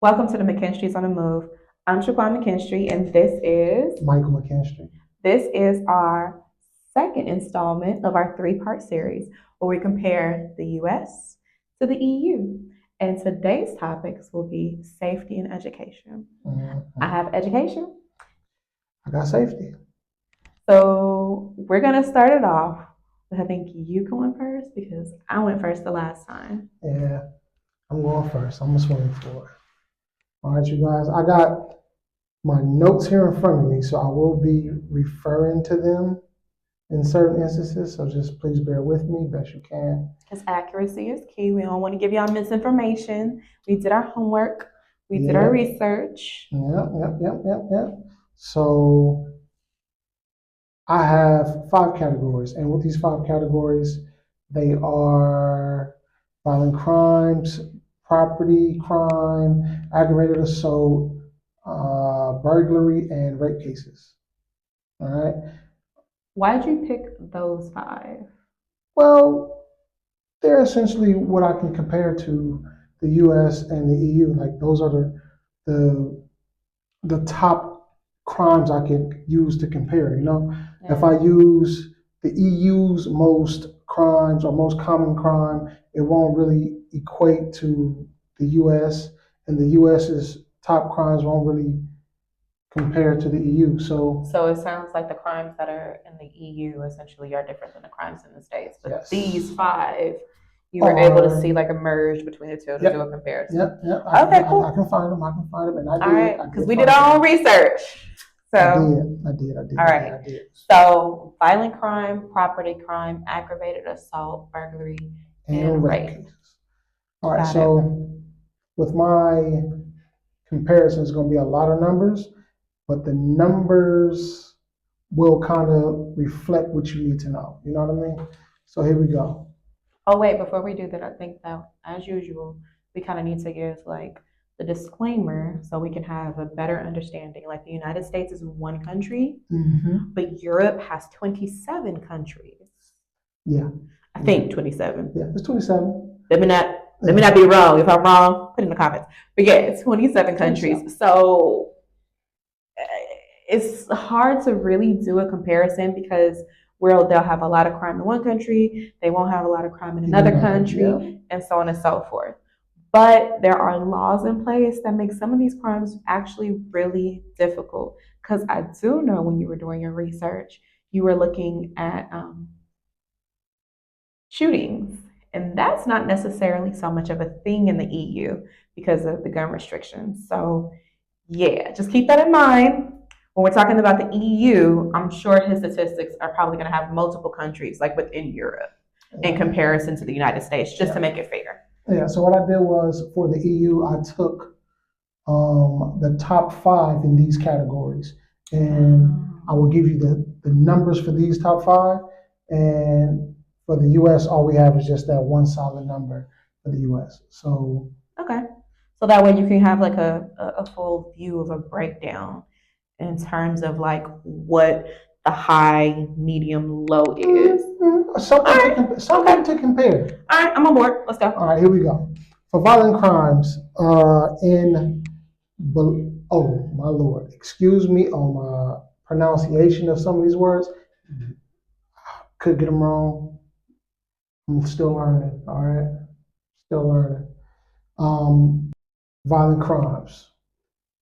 Welcome to the McKinstry's on the Move. I'm Shaquan McKinstry, and Michael McKinstry. this is our second installment of our three-part series where we compare the U.S. to the EU. And today's topics will be safety and education. I Mhm. have education, I got safety. so we're gonna start it off with I think you going first because I went first the last time. Yeah, I'm going first. I'm swimming for it. All right, you guys. I got my notes here in front of me, so I will be referring to them in certain instances. So just please bear with me best you can. Because accuracy is key. We don't want to give y'all misinformation. We did our homework. We did our Yep, research. yep. So I have five categories, and with these five categories, they are violent crimes, property crime, aggravated assault, burglary, and rape cases. All right. Why did you pick those five? Well, they're essentially what I can compare to the U.S. and the EU. Like those are the the top crimes I can use to compare. If I use the EU's most crimes or most common crime, it won't really equate to the US, and the US's top crimes won't really compare to the EU. So it sounds like the crimes that are in the EU essentially are different than the crimes in the States. But Yes. these five, you were able to Are see like a merge between the two to Yep, do a comparison. yep. Okay, cool. I can find them. I can find them, and I All did. right, I because did we did find our own them. research. So, I all did. right. I did. So, violent crime, property crime, aggravated assault, burglary, And and rape rape. cases. All right. Got it. So with my comparison, it's going to be a lot of numbers, but the numbers will kind of reflect what you need to know. You know what I mean? So here we go. Oh, wait, before we do that, I think that as usual, we kind of need to give like the disclaimer so we can have a better understanding. Like the United States is one country, but Europe has 27 countries. Yeah. I think 27. Yeah, it's 27. Let me not be wrong. If I'm wrong, put in the comments. But yeah, it's 27 countries. So it's hard to really do a comparison because where they'll have a lot of crime in one country, they won't have a lot of crime in another country, Yeah. and so on and so forth. But there are laws in place that make some of these crimes actually really difficult. Because I do know when you were doing your research, you were looking at shootings, and that's not necessarily so much of a thing in the EU because of the gun restrictions. So, yeah, just keep that in mind. When we're talking about the EU, I'm sure his statistics are probably going to have multiple countries like within Europe in comparison to the United States, just to make it fair. Yeah. So what I did was for the EU, I took the top five in these categories, and I will give you the numbers for these top five. And for the US, all we have is just that one solid number for the US. So Okay. So that way you can have like a full view of a breakdown in terms of like what the high, medium, low is. something to compare. All right, I'm on board. Let's go. All right, here we go. For violent crimes, oh my lord, excuse me on my pronunciation of some of these words. Could get them wrong. I'm still learning. All right, still learning. Um, Violent crimes.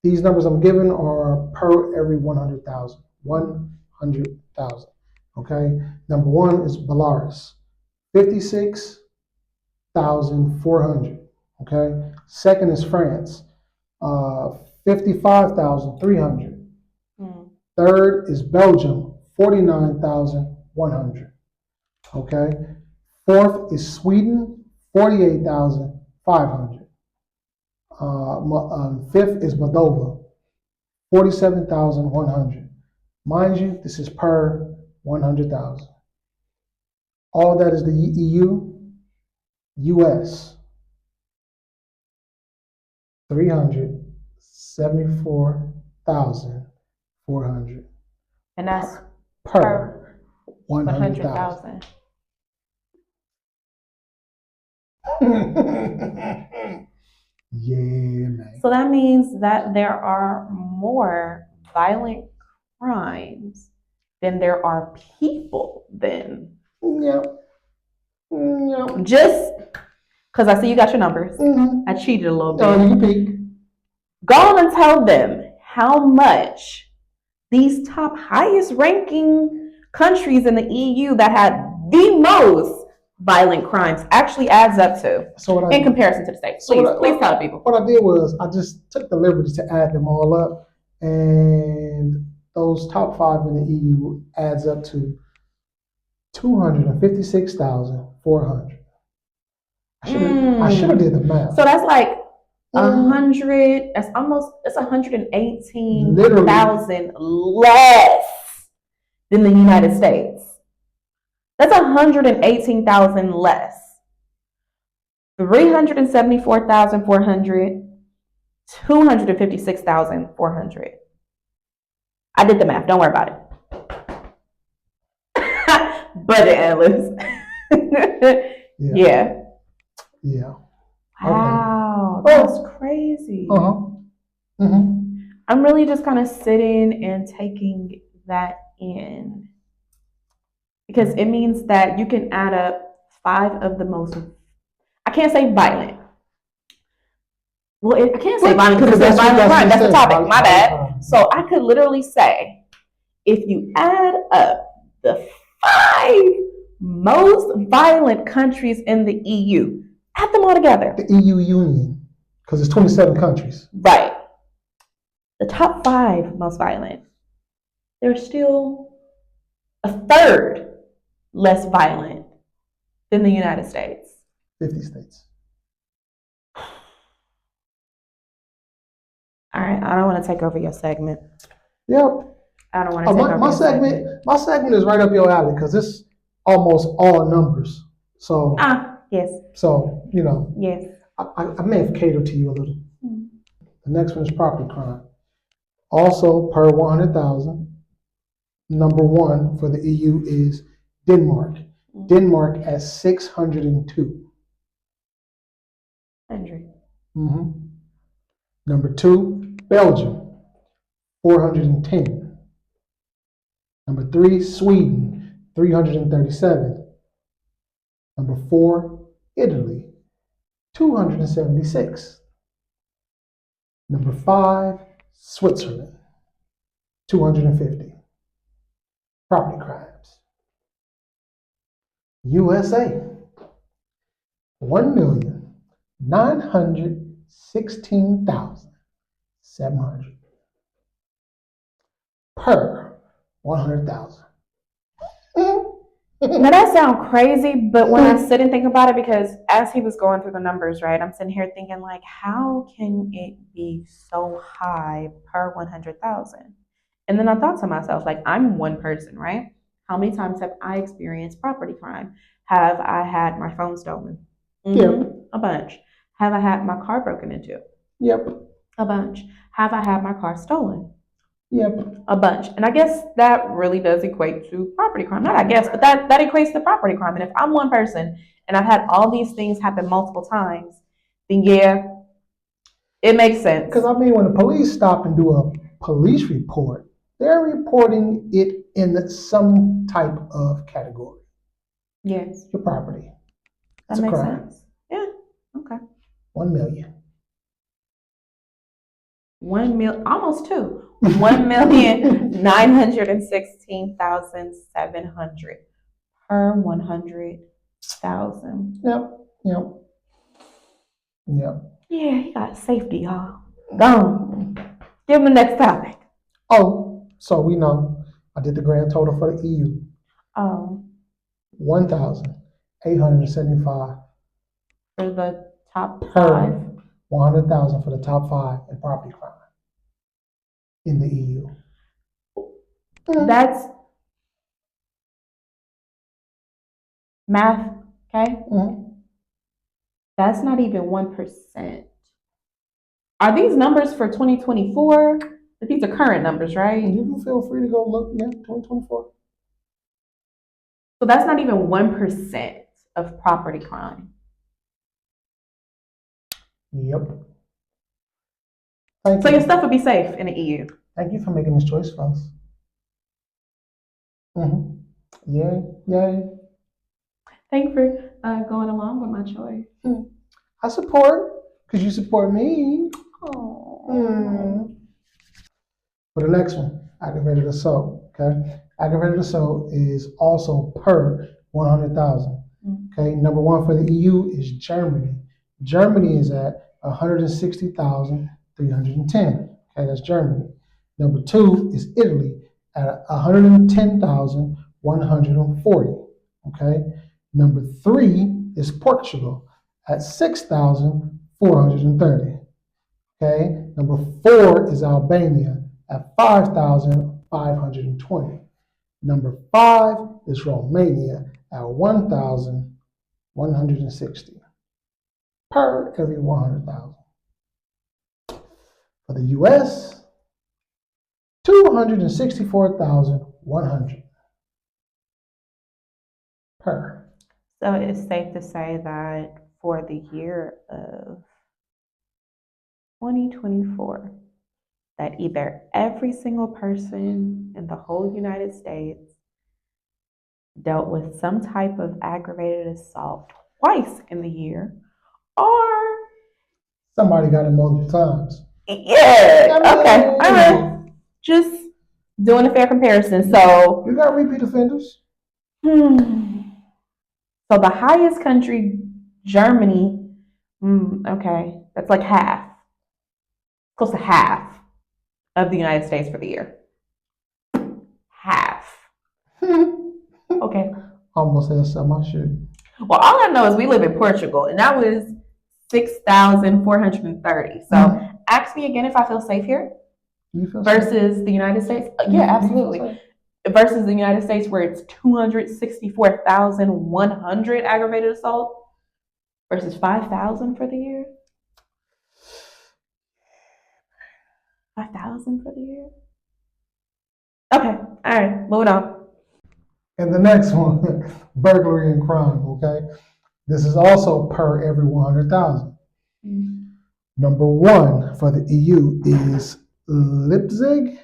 These numbers I'm giving are per every 100,000. 100,000. Okay. Number one is Belarus, 56,400. Okay. Second is France, 55,300. Hmm. Third is Belgium, 49,100. Okay. Fourth is Sweden, 48,500. Fifth is Moldova, 47,100. Mind you, this is per 100,000. All that is the EU. US, 374,400. And that's Per 100,000. 100,000. Yeah, man. So that means that there are more violent crimes than there are people then. Yep. Yep. Just because I see you got your numbers. Mm-hmm. I cheated a little Oh, bit. you peek. Go on and tell them how much these top highest ranking countries in the EU that had the most violent crimes actually adds up to in comparison to the States. Please tell people. What I did was I just took the liberty to add them all up, and those top 5 in the EU adds up to 256,400. I should have did the math. So that's like 100. That's almost. It's 118,000 less than the United States. That's 118,000 less. 374,400. 256,400. I did the math. Don't worry about it. Budget analyst. Yeah. Yeah. Wow, Okay. that's crazy. I'm really just kind of sitting and taking that in because it means that you can add up 5 of the most, I can't say violent. Well, I can't say violent because it's violent crime. That's the topic. My bad. So I could literally say if you add up the 5 most violent countries in the EU, add them all together. The EU Union, because it's 27 countries. Right. The top 5 most violent, they're still a third less violent than the United States. 50 states. All right, I don't want to take over your segment. Yep. I don't want to take over my your segment. My segment is right up your alley because it's almost all numbers. So yes. So yes. I may have catered to you a little. The next one is property crime. Also per 100,000. Number 1 for the EU is Denmark. Denmark at 602. 100. Number 2, Belgium, 410. Number 3, Sweden, 337. Number 4, Italy, 276. Number 5, Switzerland, 250. Property crimes. USA, 1,916,700 per 100,000. Now that sounds crazy, but when I sit and think about it, because as he was going through the numbers, right, I'm sitting here thinking like, how can it be so high per 100,000? And then I thought to myself, like, I'm one person, right? How many times have I experienced property crime? Have I had my phone stolen? A bunch. Have I had my car broken into? Yep. A bunch. Have I had my car stolen? Yep. A bunch. And I guess that really does equate to property crime. Not I guess, but that equates to property crime. And if I'm one person and I've had all these things happen multiple times, then yeah, it makes sense. Because I mean, when the police stop and do a police report, they're reporting it in some type of category. Yes. Your property. That makes sense. Yeah. Okay. 1 million. 1 million, almost 2. 1,916,700 per 100,000. Yep. Yeah, he got safety, y'all. Go on. Give him the next topic. Oh, so we know I did the grand total for the EU. 1,875 for the top per 5. 100,000 for the top 5 in property crime in the EU. That's math, okay? That's not even 1%. Are these numbers for 2024? These are current numbers, right? You can feel free to go look, 2024. So that's not even 1% of property crime. Yep. Thank So your you. stuff would be safe in the EU. Thank you for making this choice for us. Yay, yay. Thank you for going along with my choice. I support because you support me. Oh. For the next one, aggravated assault. Okay, aggravated assault is also per 100,000. Okay, number one for the EU is Germany. Germany is at 160,310. Okay, that's Germany. Number two is Italy at 110,140. Okay, number three is Portugal at 6,430. Okay, number four is Albania at 5,520. Number five is Romania at 1,160 per every 100,000. For the US, 264,100 per. So it's safe to say that for the year of 2024, that either every single person in the whole United States dealt with some type of aggravated assault twice in the year, or Somebody got it multiple times. yeah, okay, all right, just doing a fair comparison. So, You got repeat offenders. So the highest country, Germany, okay, that's like half, close to half of the United States for the year. Half. Okay. Almost said something I shouldn't. Well, all I know is we live in Portugal, and that was 6,430. So ask me again if I feel safe here Do you feel versus safe? the United States. Do you Yeah, feel absolutely. safe? Versus the United States, where it's 264,100 aggravated assault versus 5,000 for the year. 5,000 for the year. Okay, all right, moving on. And the next one, burglary and crime. Okay, this is also per every 100,000. Number one for the EU is Leipzig.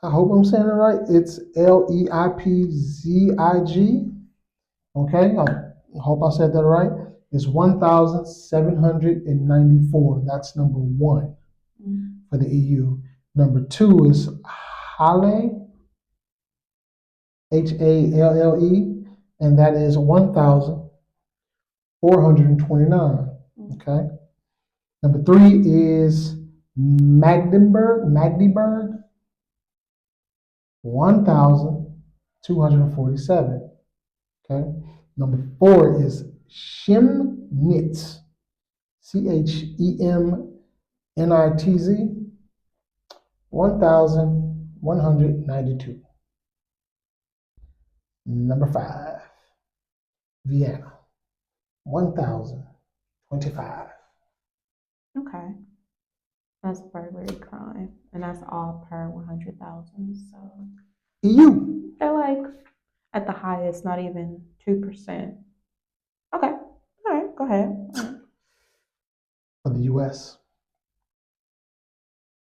I hope I'm saying it right. It's Leipzig. Okay, I hope I said that right. It's 1,794. That's number one for the EU. Number two is Halle, Halle, and that is 1,429. Okay. Number three is Magdeburg, 1,247. Okay. Number four is Chemnitz, Chemnitz, 1,192. Number five, Vienna, 1,025. Okay, that's burglary crime, and that's all per 100,000. So EU. they're like at the highest, not even 2%. Okay, all right, go ahead. All right. For the US,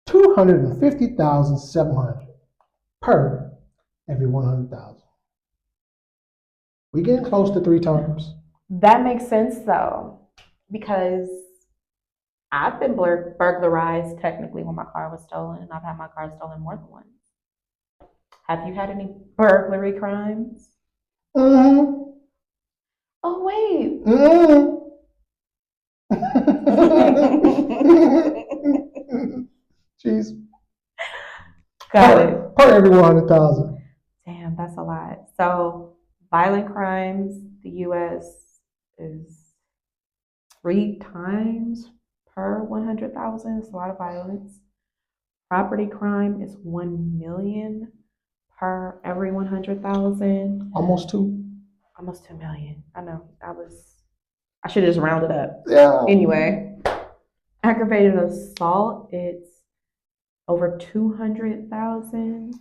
250,700 per every 100,000. We getting close to three times. That makes sense though, because I've been burglarized technically when my car was stolen, and I've had my car stolen more than once. Have you had any burglary crimes? Mm-hmm. Oh, wait. Mm-hmm. Jeez. Got it. Per every 100,000. Damn, that's a lot. So, violent crimes, the US is 3 times per 100,000. It's a lot of violence. Property crime is 1 million per every 100,000. Almost two. Almost 2 million. I know. I should have just rounded up. Yeah. Anyway, aggravated assault, it's over 200,000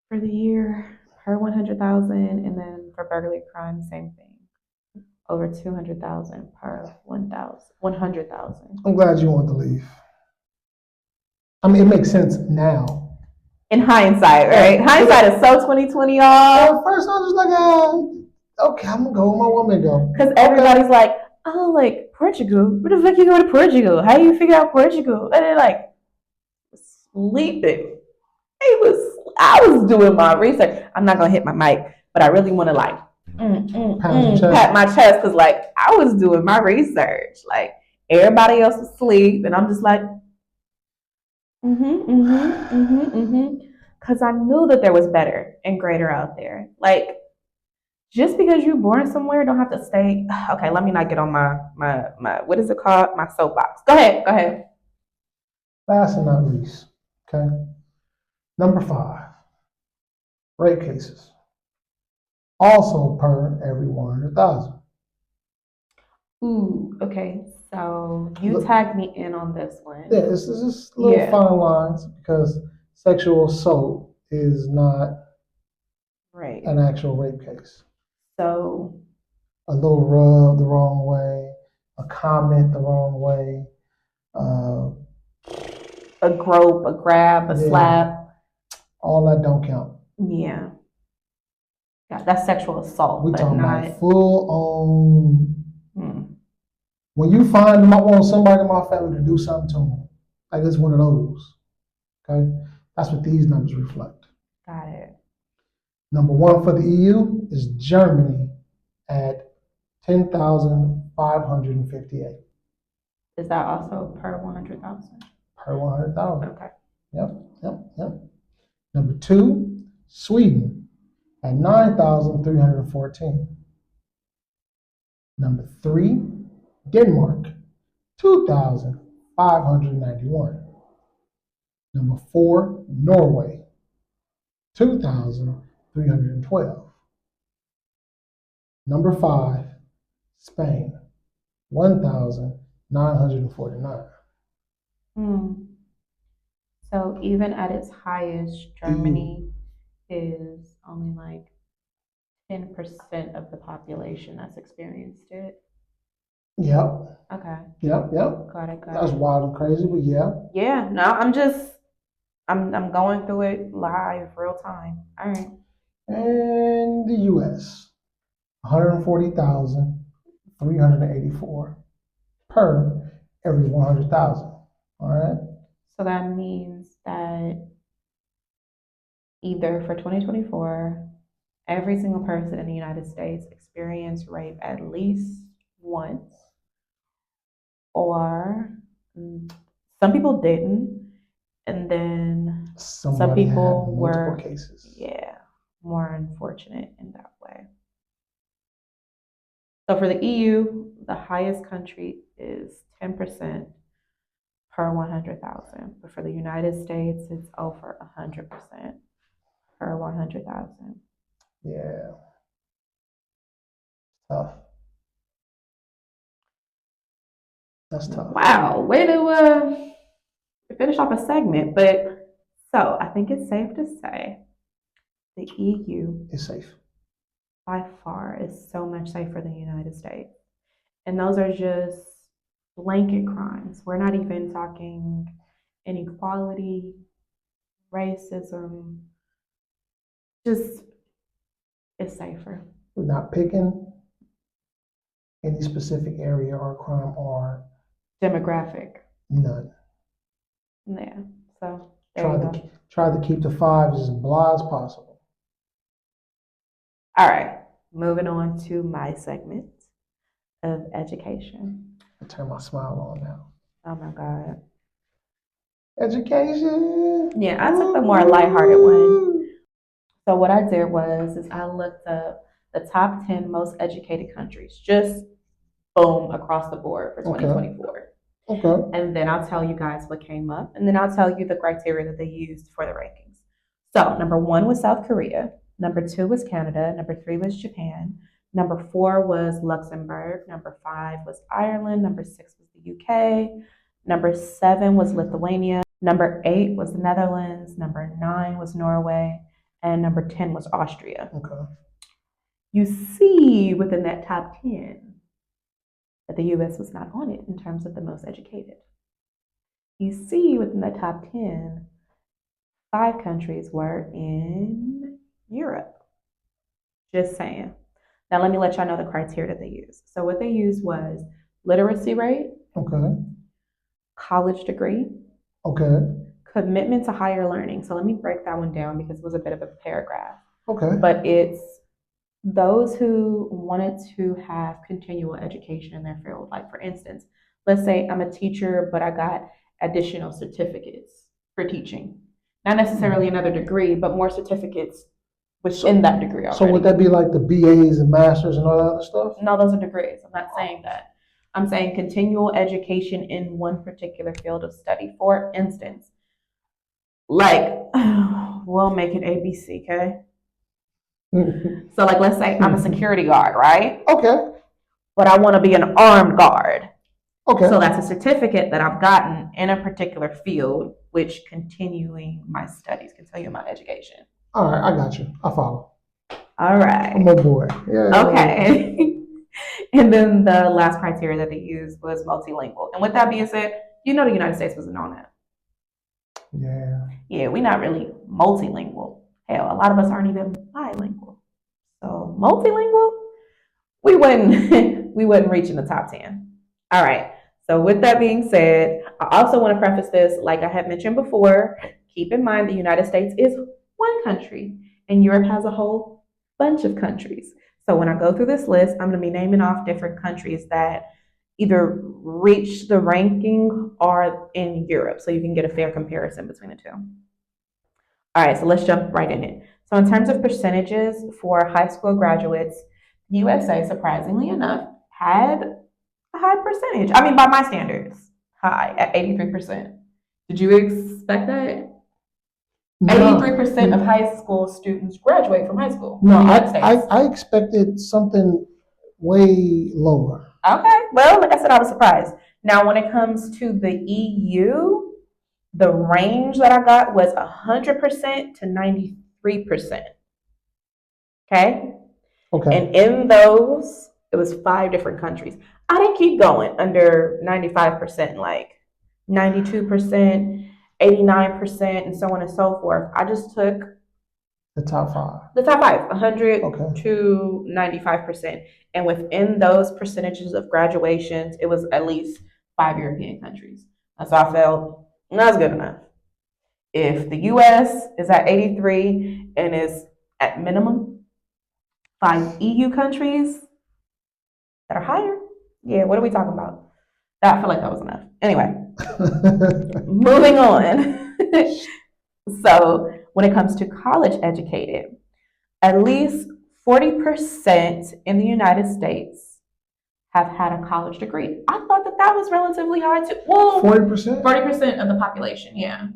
for the year per 100,000, and then for burglary crime, same thing, over 200,000 per 100,000. I'm glad you want to leave. I mean, it makes sense now. In hindsight, right? Hindsight is so 2020, y'all. At first, I was just like, okay, I'm gonna go where my woman go. Because everybody's like, oh, like Portugal. Where the fuck you go to Portugal? How do you figure out Portugal? And they're like, sleeping. I was doing my research. I'm not gonna hit my mic, but I really want to like pat my chest because like I was doing my research. Like everybody else was asleep, and I'm just like, because I knew that there was better and greater out there. Like just because you're born somewhere, don't have to stay. Okay, let me not get on my what is it called? My soapbox. Go ahead. Last and not least, okay. Number 5, rape cases. Also per every 100,000. Ooh, okay. So you tagged me in on this one. Yeah, it's just little fine lines because sexual assault is not right an actual rape case. So a little rub the wrong way, a comment the wrong way, a grope, a grab, a slap. All that don't count. Yeah. That's sexual assault. We talking about full on. When you find want somebody in my family to do something to them, like it's one of those. Okay, that's what these numbers reflect. Got it. Number 1 for the EU is Germany at 10,558. Is that also per 100,000? Per 100,000. Okay. Yep. Number 2, Sweden at 9,314. Number 3, Denmark, 2,591. Number 4, Norway, 2,312. Number 5, Spain, 1,949. So even at its highest, Germany is only like 10% of the population that's experienced it. Yep. Okay. Got it. That's wild and crazy, but yeah. Yeah. No, I'm going through it live, real time. All right. And the U.S. 140,384 per every 100,000. All right. So that means that either for 2024, every single person in the United States experienced rape at least once, or some people didn't, and then some people were cases. Yeah, more unfortunate in that way. So for the EU, the highest country is 10% per 100,000, but for the United States, it's over 100% per 100,000. Yeah. Tough. That's tough. Wow, way to finish off a segment. But so I think it's safe to say the EU is safe. By far is so much safer than the United States. And those are just blanket crimes. We're not even talking inequality, racism. Just it's safer. We're not picking any specific area or crime or demographic. None. Yeah. So try to keep the 5 as blah as possible. All right. Moving on to my segment of education. I turn my smile on now. Oh my God. Education. Yeah, I took the more lighthearted one. So what I did was I looked up the top 10 most educated countries, just boom, across the board for 2024. Okay. And then I'll tell you guys what came up, and then I'll tell you the criteria that they used for the rankings. So number 1 was South Korea. Number 2 was Canada. Number 3 was Japan. Number 4 was Luxembourg. Number 5 was Ireland. Number 6 was the UK. Number 7 was Lithuania. Number 8 was the Netherlands. Number 9 was Norway. And number 10 was Austria. Okay. You see within that top 10 that the US was not on it in terms of the most educated. you see within the top 10, 5 countries were in Europe. Just saying. Now, let me let y'all know the criteria that they used. So, what they used was literacy rate, Okay. college degree, Okay. commitment to higher learning. So, let me break that one down because it was a bit of a paragraph. Okay. But it's those who wanted to have continual education in their field. Like, for instance, let's say I'm a teacher, but I got additional certificates for teaching. Not necessarily another degree, but more certificates within that degree already. So would that be like the BAs and masters and all that other stuff? No, those are degrees. I'm not saying that. I'm saying continual education in one particular field of study. For instance, like, we'll make it ABC, okay? So, like, let's say I'm a security guard, right? Okay. But I want to be an armed guard. Okay. So that's a certificate that I've gotten in a particular field, which continuing my studies, continue my education. All right, I got you. I follow. All right. I'm on board. Yeah. Okay. And then the last criteria that they used was multilingual. And with that being said, you know the United States wasn't on that. Yeah. Yeah, we're not really multilingual. Hell, a lot of us aren't even bilingual. So multilingual, we wouldn't we wouldn't reach in the top 10. All right. So with that being said, I also want to preface this, like I had mentioned before, keep in mind the United States is one country and Europe has a whole bunch of countries. So when I go through this list, I'm going to be naming off different countries that either reach the ranking or in Europe so you can get a fair comparison between the two. All right, so let's jump right in it. So in terms of percentages for high school graduates, USA, surprisingly enough, had a high percentage. I mean, by my standards, high at 83%. Did you expect that? No. 83% of high school students graduate from high school. No, in the United States. I expected something way lower. Okay, well, like I said, I was surprised. Now, when it comes to the EU, the range that I got was 100% to 93%. Okay? Okay. And in those, it was 5 different countries. I didn't keep going under 95%, like 92%, 89%, and so on and so forth. I just took The top 5. the top 5, 100 Okay. to 95%. And within those percentages of graduations, it was at least 5 European countries. And so I felt that's good enough. If the US is at 83 and is at minimum 5 EU countries that are higher, yeah, what are we talking about? I feel like that was enough. Anyway, moving on. So when it comes to college educated, at least 40% in the United States have had a college degree. I thought that that was relatively high too. Well, 40%? 40% of the population, yeah.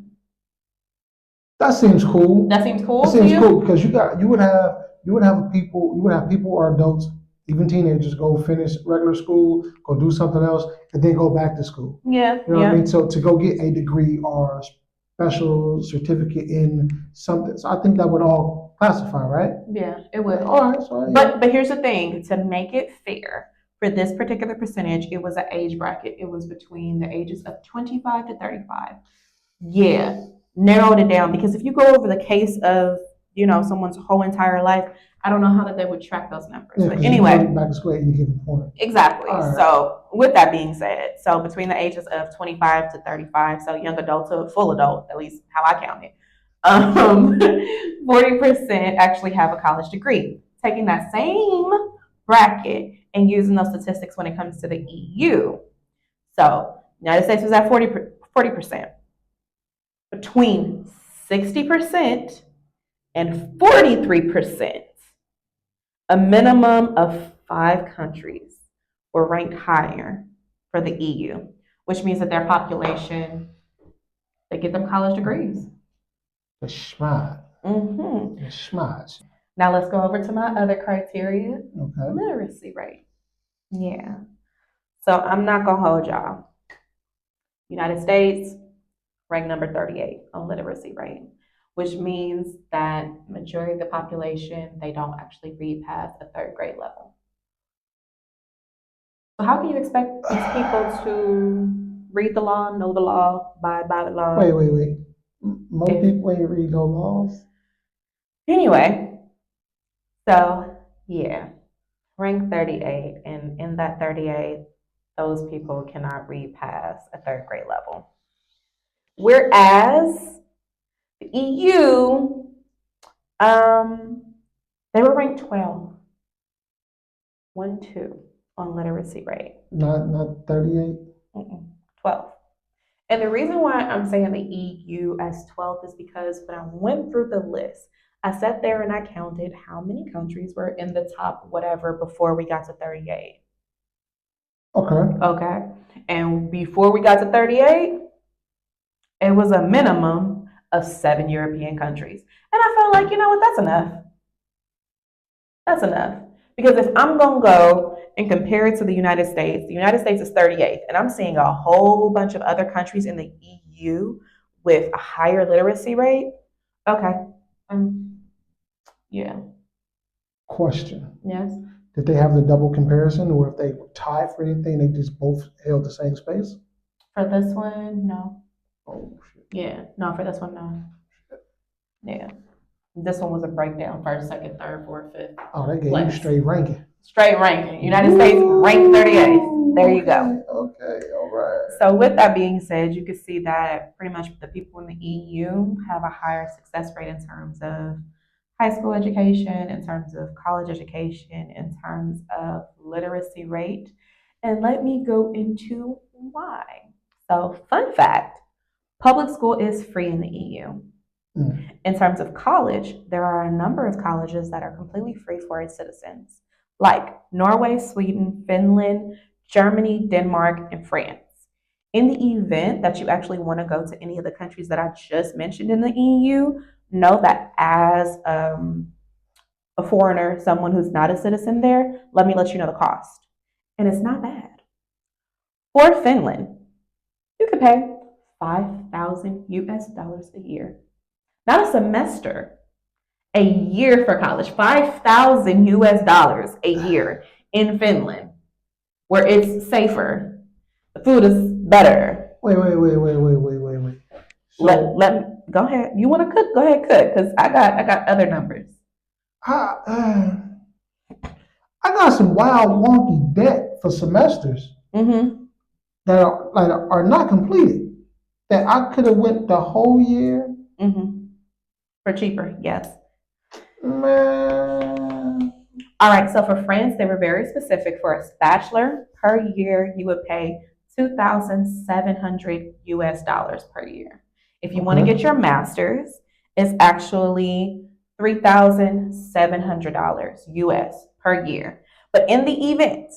That seems cool. That seems cool That to seems you? cool because you would have people or adults, even teenagers, go finish regular school, go do something else, and then go back to school. Yeah, You know what yeah. I mean? So to go get a degree or special certificate in something, so I think that would all classify, right? Yeah, it would. All right. So But here's the thing, to make it fair, for this particular percentage, it was an age bracket. It was between the ages of 25 to 35. Yeah, narrowed it down because if you go over the case of, someone's whole entire life, I don't know how that they would track those numbers. yeah, But 'cause anyway, you go back to school at any given point. exactly. All right. So with that being said, so between the ages of 25 to 35, so young adult to full adult, at least how I count it, 40% actually have a college degree. Taking that same bracket and using those statistics when it comes to the EU. So United States was at 40%. Between 60% and 43%, a minimum of 5 countries were ranked higher for the EU, which means that their population, they get them college degrees. The smart. Mm-hmm. The smart. Now let's go over to my other criteria, Okay. literacy rate. Yeah. So I'm not going to hold y'all. United States, ranked number 38 on literacy rate, which means that majority of the population, they don't actually read past a 3rd grade level. So how can you expect these people to read the law, know the law, abide by the law. Wait. Most If- people ain't read no laws. Anyway, so yeah, rank 38, and in that 38, those people cannot read past a third grade level. Whereas the EU, they were ranked 12, 1, 2 on literacy rate. Not 38. 12. And the reason why I'm saying the EU as 12th is because when I went through the list, I sat there and I counted how many countries were in the top whatever before we got to 38. Okay. Okay. And before we got to 38, it was a minimum of 7 European countries. And I felt like, you know what, that's enough. That's enough. Because if I'm going to go and compare it to the United States is 38th, and I'm seeing a whole bunch of other countries in the EU with a higher literacy rate. Okay. Yeah. Question. Yes. Did they have the double comparison, or if they were tied for anything, they just both held the same space? For this one, no. Oh shit. Yeah. No, for this one, no. Yeah. This one was a breakdown: first, second, third, fourth, fifth. Oh, they gave you Place. straight ranking. Straight ranking. United States ranked 38th. There you go. Okay, all right. So with that being said, you can see that pretty much the people in the EU have a higher success rate in terms of high school education, in terms of college education, in terms of literacy rate. And let me go into why. So, fun fact, public school is free in the EU. In terms of college, there are a number of colleges that are completely free for its citizens, like Norway, Sweden, Finland, Germany, Denmark, and France. In the event that you actually want to go to any of the countries that I just mentioned in the EU, know that as a foreigner, someone who's not a citizen there, let me let you know the cost. And it's not bad. For Finland, you could pay 5,000 US dollars a year. Not a semester, a year for college. 5,000 US dollars a year in Finland, where it's safer. The food is better. Wait. So Let go ahead. You want to cook? Go ahead, cook, because I got other numbers. I got some wild wonky debt for semesters that are not completed. That I could have went the whole year. For cheaper, yes. Man. All right, so for France, they were very specific. For a bachelor per year, you would pay 2,700 US dollars per year. If you want to get your master's, it's actually $3,700 US per year. But in the event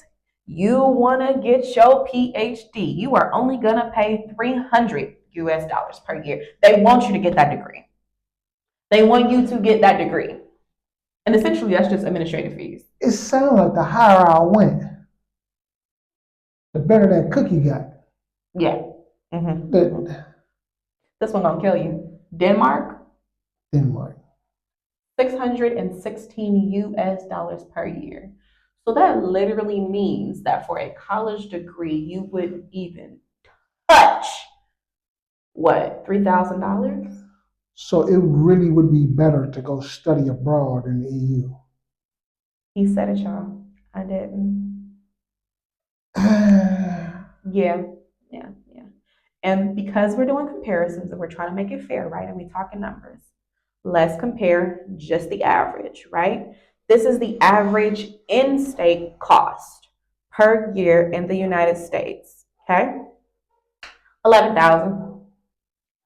you want to get your PhD, you are only going to pay 300 US dollars per year. They want you to get that degree. They want you to get that degree. And essentially, that's just administrative fees. It sounds like the higher I went, the better that cookie got. Yeah. This one gonna kill you. Denmark, Denmark. 616 US dollars per year. So that literally means that for a college degree, you would even touch what, $3,000? So it really would be better to go study abroad in the EU. He said it, y'all. I didn't. Yeah. And because we're doing comparisons and we're trying to make it fair, right? And we're talking numbers, let's compare just the average, right? This is the average in-state cost per year in the United States. Okay, 11,000.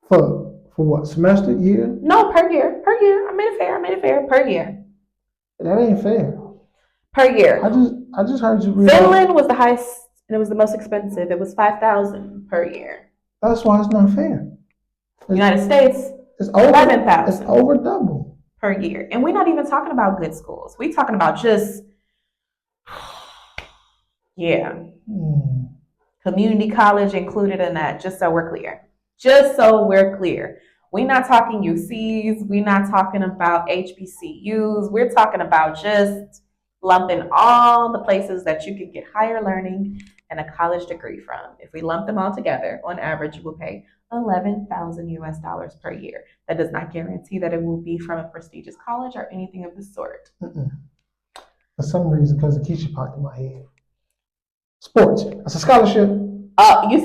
For what, semester, year? No, per year. Per year. I made it fair. Per year. That ain't fair. Per year. I just heard you read. Finland was the highest and it was the most expensive. It was 5,000 per year. That's why it's not fair. United States, It's over 11,000. It's over double Per year. And we're not even talking about good schools. We're talking about just, community college included in that, just so we're clear. We're not talking UCs. We're not talking about HBCUs. We're talking about just lumping all the places that you could get higher learning and a college degree from. If we lump them all together, on average, you will pay 11,000 US dollars per year. That does not guarantee that it will be from a prestigious college or anything of the sort. Mm-mm. For some reason, because of Keisha popped in my head. Sports. That's a scholarship. Oh, you.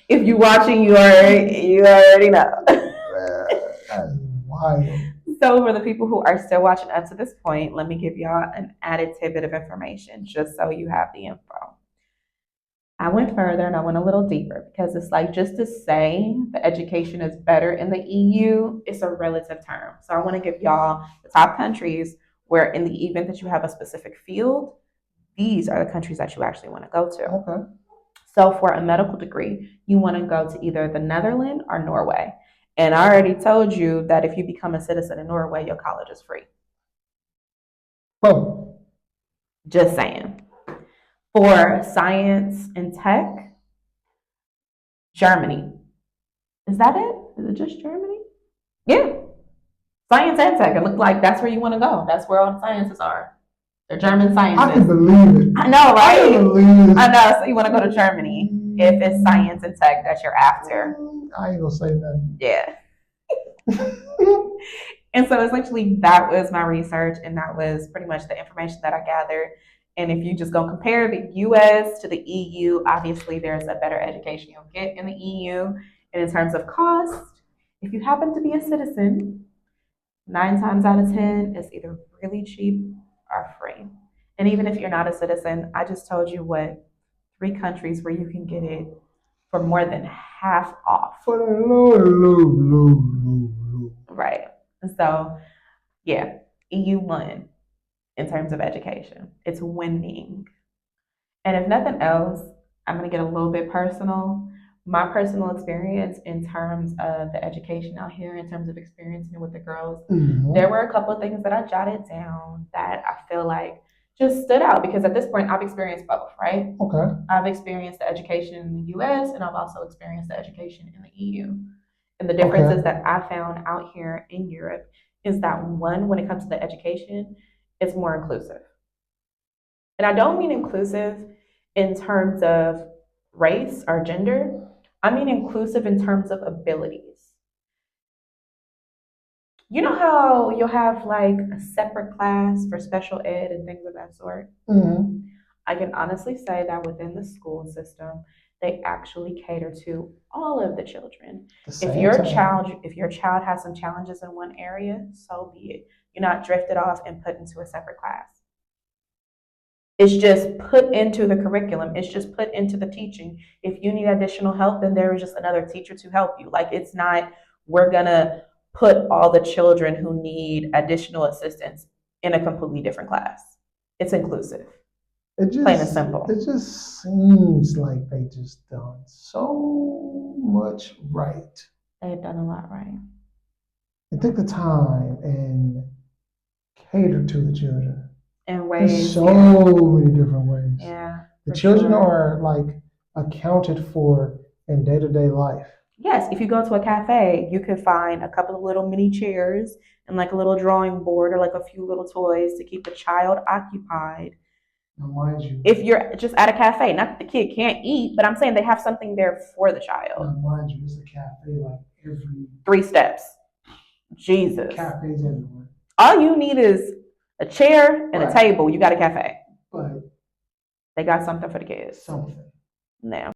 If you're watching, you already know. That's wild. So for the people who are still watching up to this point, let me give y'all an added tidbit of information just so you have the info. I went further and I went a little deeper because it's like just to say the education is better in the EU, it's a relative term. So I want to give y'all the top countries where in the event that you have a specific field, these are the countries that you actually want to go to. Okay. So for a medical degree, you want to go to either the Netherlands or Norway. And I already told you that if you become a citizen in Norway, your college is free. Boom. Just saying. For science and tech, Germany. Is that it? Is it just Germany? Yeah. Science and tech. It looked like that's where you want to go. That's where all the sciences are. They're German sciences. I can believe it. I know, I can right? believe it. I know. So you want to go to Germany if it's science and tech that you're after. I ain't gonna say that. Yeah. And so essentially that was my research and that was pretty much the information that I gathered. And if you just go compare the US to the EU, obviously there's a better education you'll get in the EU. And in terms of cost, if you happen to be a citizen, 9 times out of 10, it's either really cheap or free. And even if you're not a citizen, I just told you what 3 countries where you can get it for more than half off. For the low. Right. So, yeah, EU won in terms of education. It's winning. And if nothing else, I'm going to get a little bit personal. My personal experience in terms of the education out here, in terms of experiencing it with the girls, there were a couple of things that I jotted down that I feel like just stood out because at this point I've experienced both, right? Okay. I've experienced the education in the US and I've also experienced the education in the EU. And the differences that I found out here in Europe is that one, when it comes to the education, it's more inclusive. And I don't mean inclusive in terms of race or gender. I mean inclusive in terms of abilities. You know how you'll have like a separate class for special ed and things of that sort? Mm-hmm. I can honestly say that within the school system, they actually cater to all of the children. If your child has some challenges in one area, so be it. You're not drifted off and put into a separate class. It's just put into the curriculum. It's just put into the teaching. If you need additional help, then there is just another teacher to help you. Like it's not, we're gonna put all the children who need additional assistance in a completely different class. It's inclusive. Plain and simple. It just seems like they just done so much right. They've done a lot right. They took the time and catered to the children. In ways. So many different ways. Yeah. The children are like accounted for in day-to-day life. Yes, if you go to a cafe, you could find a couple of little mini chairs and like a little drawing board or like a few little toys to keep the child occupied. Now, mind you, if you're just at a cafe, not that the kid can't eat, but I'm saying they have something there for the child. Now, mind you, it's a cafe like every 3 steps. Jesus. Cafes everywhere. All you need is a chair and a table. You got a cafe. But they got something for the kids. Something. Now.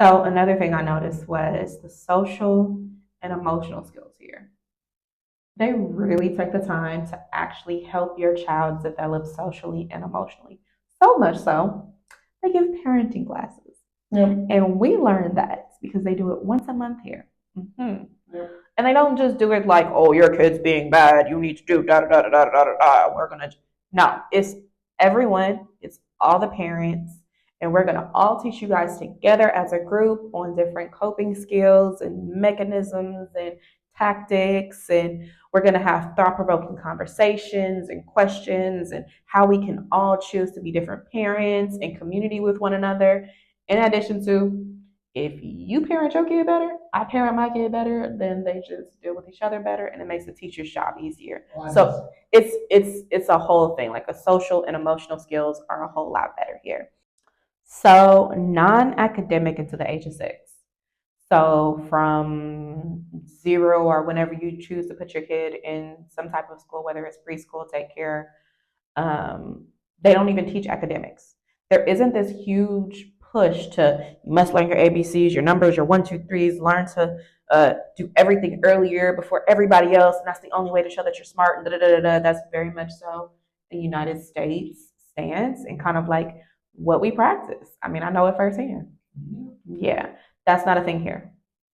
So another thing I noticed was the social and emotional skills here. They really take the time to actually help your child develop socially and emotionally. So much so, they give parenting classes. Yep. And we learned that because they do it once a month here. Yep. And they don't just do it like, oh, your kid's being bad, you need to do da-da-da-da-da-da-da. We're going to, no, it's everyone, it's all the parents, and we're going to all teach you guys together as a group on different coping skills and mechanisms and tactics, and we're going to have thought-provoking conversations and questions and how we can all choose to be different parents in community with one another, in addition to if you parent your kid better, I parent my kid better, then they just deal with each other better, and it makes the teacher's job easier. So it's a whole thing. Like, the social and emotional skills are a whole lot better here. So non-academic into the age of 6. So from 0 or whenever you choose to put your kid in some type of school, whether it's preschool, daycare, um, they don't even teach academics. There isn't this huge push to you must learn your ABCs, your numbers, your one, two, threes, learn to do everything earlier before everybody else, and that's the only way to show that you're smart. And da da da da. That's very much so the United States stance and kind of like what we practice. I mean, I know it firsthand. Yeah, that's not a thing here.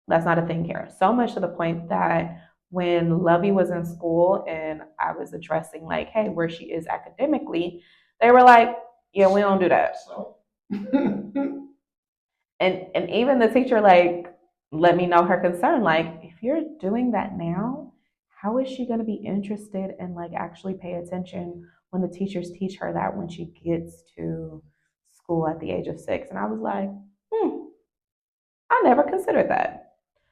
That's not a thing here. So much to the point that when Lovey was in school and I was addressing like, hey, where she is academically, they were like, yeah, we don't do that. So and even the teacher like let me know her concern. Like, if you're doing that now, how is she gonna be interested and like actually pay attention when the teachers teach her that when she gets to school at the age of 6? And I was like, I never considered that.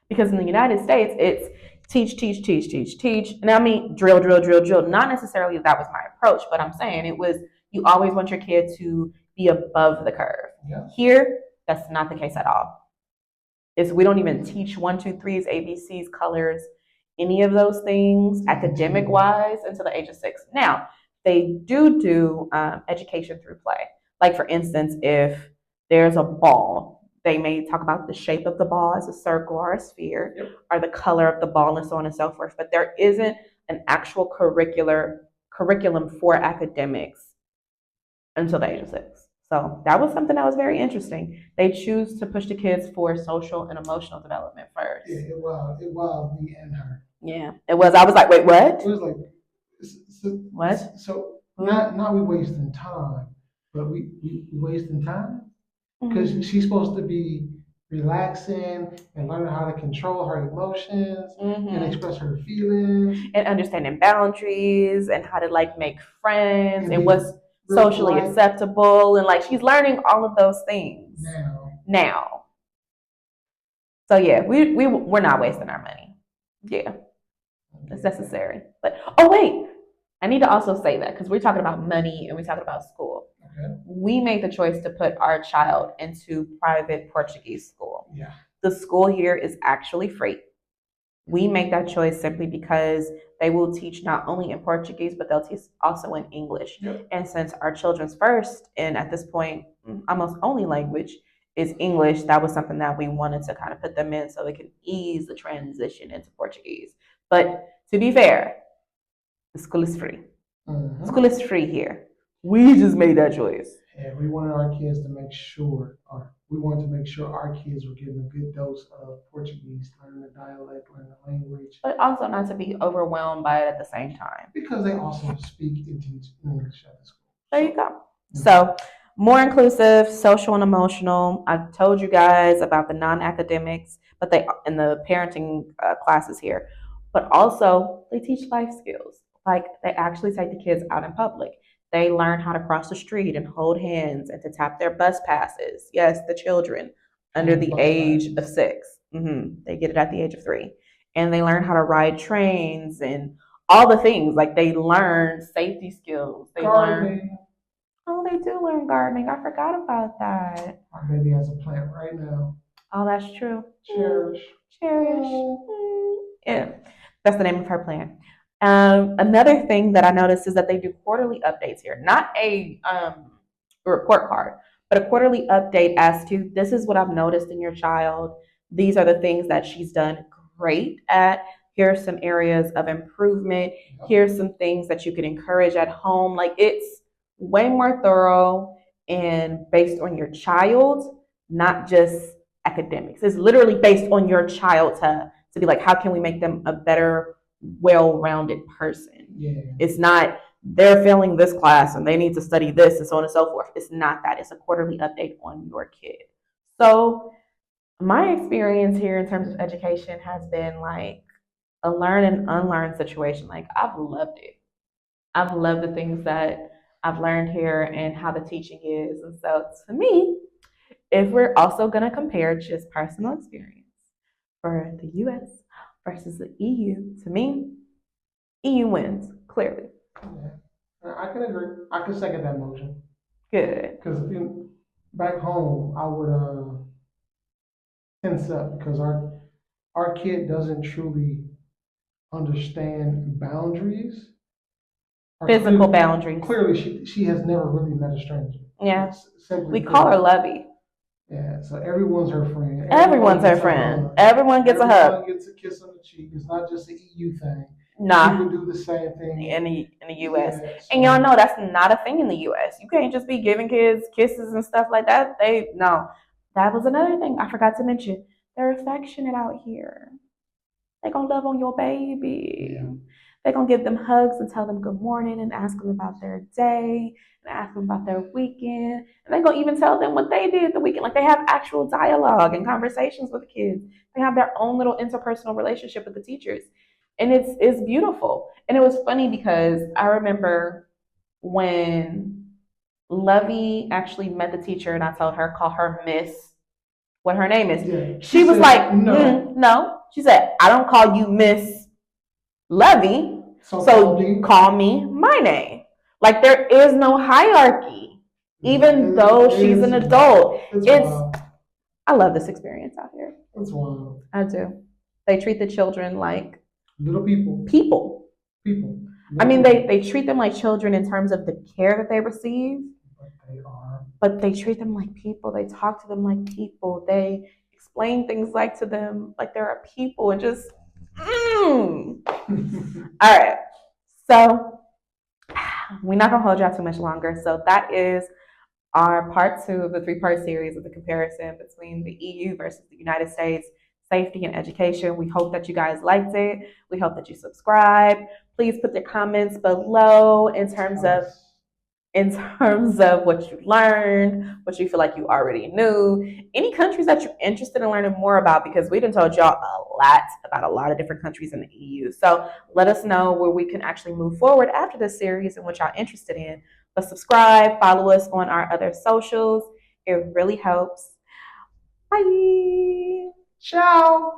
Because in the United States, it's teach, teach, teach, teach, teach. And I mean, drill, drill, drill, drill. Not necessarily that was my approach, but I'm saying it was you always want your kid to be above the curve. Yeah. Here, that's not the case at all. It's we don't even teach one, two, threes, ABCs, colors, any of those things academic wise until the age of 6. Now, they do education through play. Like, for instance, if there's a ball, they may talk about the shape of the ball as a circle or a sphere, yep, or the color of the ball and so on and so forth. But there isn't an actual curriculum for academics until the age of 6. So that was something that was very interesting. They choose to push the kids for social and emotional development first. Yeah, it wowed me and her. Yeah, it was. I was like, wait, what? It was like, what? So not we wasting time, but we wasting time because she's supposed to be relaxing and learning how to control her emotions and express her feelings and understanding boundaries and how to like make friends and what's socially acceptable, and like she's learning all of those things now. So yeah, we're not wasting our money. Yeah, it's necessary. But oh wait, I need to also say that because we're talking about money and we're talking about school. Okay. We made the choice to put our child into private Portuguese school. Yeah. The school here is actually free. We make that choice simply because they will teach not only in Portuguese, but they'll teach also in English. Yep. And since our children's first, and at this point, almost only language is English, that was something that we wanted to kind of put them in so it can ease the transition into Portuguese. But to be fair, the school is free. Mm-hmm. School is free here. We just made that choice. And we wanted our kids to make sure, we wanted to make sure our kids were getting a good dose of Portuguese, learning the dialect, learning the language. But also not to be overwhelmed by it at the same time. Because they also speak and teach English at the school. There you go. Mm-hmm. So, more inclusive, social and emotional. I told you guys about the non-academics, but they in the parenting classes here. But also, they teach life skills. Like, they actually take the kids out in public. They learn how to cross the street and hold hands and to tap their bus passes. Yes, the children under the age of 6. They get it at the age of 3. And they learn how to ride trains and all the things. Like, they learn safety skills. They learn. Oh, they do learn gardening. I forgot about that. Our baby has a plant right now. Oh, that's true. Cherish. Cherish. Yeah, that's the name of her plant. Another thing that I noticed is that they do quarterly updates here, not a report card, but a quarterly update as to this is what I've noticed in your child. These are the things that she's done great at. Here are some areas of improvement. Here's some things that you can encourage at home. Like, it's way more thorough and based on your child, not just academics. It's literally based on your child to be like, how can we make them a better, well-rounded person? Yeah. It's not they're failing this class and they need to study this and so on and so forth. It's not that. It's a quarterly update on your kid. So my experience here in terms of education has been like a learn and unlearn situation. Like, I've loved it. I've loved the things that I've learned here and how the teaching is. And so to me, if we're also going to compare just personal experience for the US versus the EU, to me, EU wins, clearly. Yeah. I can agree. I can second that motion. Good. Because back home, I would tense up because our kid doesn't truly understand boundaries. Or Physical boundaries. Clearly, she has never really met a stranger. Yeah. Simply We call her put. Lovey. Yeah, so everyone's her friend. Everyone's her gets a friend. hug. Everyone gets a hug. Everyone gets a kiss on the cheek. It's not just an EU thing. Nah, People do the same thing in the US. Yeah, And y'all know that's not a thing in the US. You can't just be giving kids kisses and stuff like that. No. That was another thing I forgot to mention. They're affectionate out here. They're gonna love on your baby. Yeah. They're gonna give them hugs and tell them good morning and ask them about their day and ask them about their weekend. And they're gonna even tell them what they did the weekend. Like they have actual dialogue and conversations with the kids. They have their own little interpersonal relationship with the teachers. And it's beautiful. And it was funny because I remember when Lovey actually met the teacher and I told her, call her Miss, what her name is. Yeah. She was said, like, no. No. She said, I don't call you Miss Lovey, so call me my name. Like there is no hierarchy, even though she's an adult. I love this experience out here. That's wild. I do. They treat the children like little people. People. I mean, they treat them like children in terms of the care that they receive. But they treat them like people. They talk to them like people. They explain things like to them like there are people and just all right. So we're not gonna hold y'all too much longer. So that is our part 2 of the 3-part series of the comparison between the EU versus the United States, safety and education. We hope that you guys liked it. We hope that you subscribe. Please put your comments below in terms of what you learned, what you feel like you already knew, any countries that you're interested in learning more about, because we done told y'all a lot about a lot of different countries in the EU. So let us know where we can actually move forward after this series and what y'all interested in. But subscribe, follow us on our other socials. It really helps. Bye. Ciao.